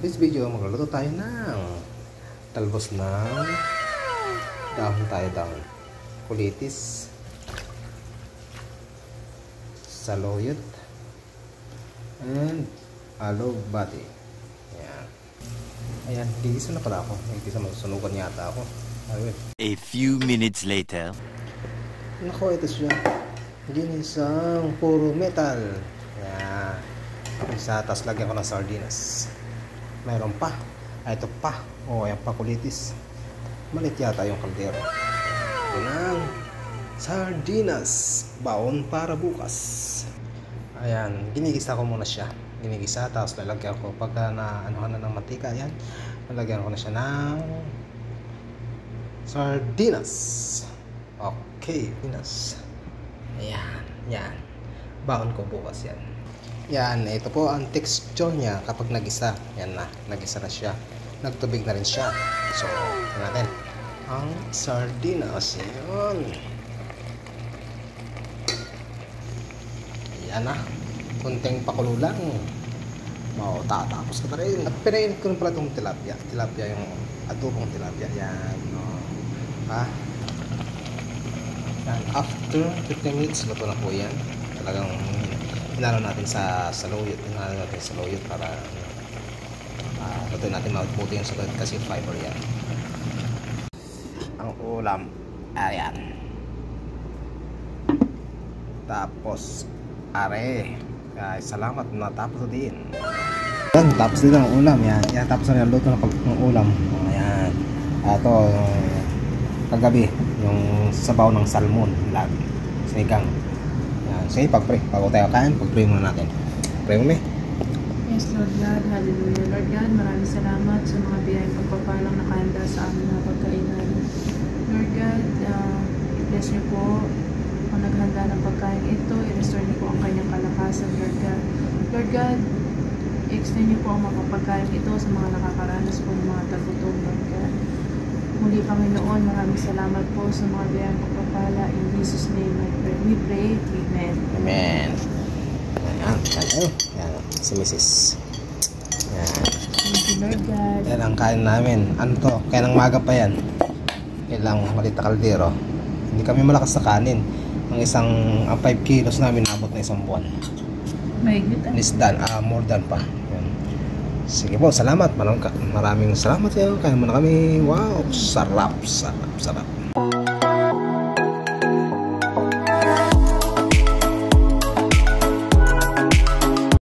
This video, magluluto tayo ng talbos ng dahon, kulitis, saluyot, and alugbati. Ayan. Ayan, gigisa na pala ako. Gigisa, masunugan yata ako. Ayun. A few minutes later. Nako, ito siya. Ginisang puro metal. Ayan. Isa, tapos lagyan ko ng sardinas. Mayroon pa. Ito pa. Ayan pa, kulitis. Malit yata yung kaldero. Ito ng sardinas. Baon para bukas. Ayan. Ginigisa ko muna siya. Ginigisa, tapos lalagyan ko. Pagka na-anuhan na ng mantika, ayan. Lalagyan ko na siya ng sardinas. Okay. Sardinas. Ayan. Yan. Baon ko bukas yan. Yan, ito po ang texture niya kapag nagisa. Yan na, nagisa na siya. Nagtubig na rin siya. So, natin ang sardinas. Yan. Yan na. Kunting pakulo lang. Tatapos ka na rin. At pinainit ko rin pala itong tilapia. Tilapia yung adobong tilapia. Yan. Ha? Yan. After 15 minutes, luto na po yan. Talagang hinalo natin sa saluyot. Hinalo natin sa saluyot para lutuin natin mabuti yung saluyot kasi fiber yan. Ang ulam, ayan. Tapos, are. Guys, salamat. Natapos din. Yan, tapos din ang ulam. Yan, yan tapos na yung luto ng ulam. Ayan. Ito, kagabi, yung sabaw ng salmon. Sinigang. Sige, pag-pray. Bago tayo kain, pag-pray muna natin. Pray mo, Yes, Lord God. Hallelujah. Lord God, maraming salamat sa mga biyayang pagpapalang nakahanda sa amin na pagkainan. Lord God, i-bless niyo po ang naghanda ng pagkain ito. I-restore niyo po ang kanyang kalakasan, Lord God. Lord God, i-extend niyo po ang mga pagkain ito sa mga nakakaranas po ng mga tagutom, Lord God. Muli, Panginoon, maraming salamat po sa mga biyayang pagpapala. In Jesus' name, we pray. Amen. Amen. Ayan. Ayan. Si Mrs. Ayan. Thank you, Lord God. Yan ang kain namin. Ano to? Kaya ng maga pa yan. Ilang malit na kaldero. Hindi kami malakas sa kanin. Ang 5 kilos namin nabot na 1 buwan. Mahigit Less than, more than pa. Yan. Sige po, salamat. Maraming salamat sa iyo. Kaya muna kami. Wow, sarap.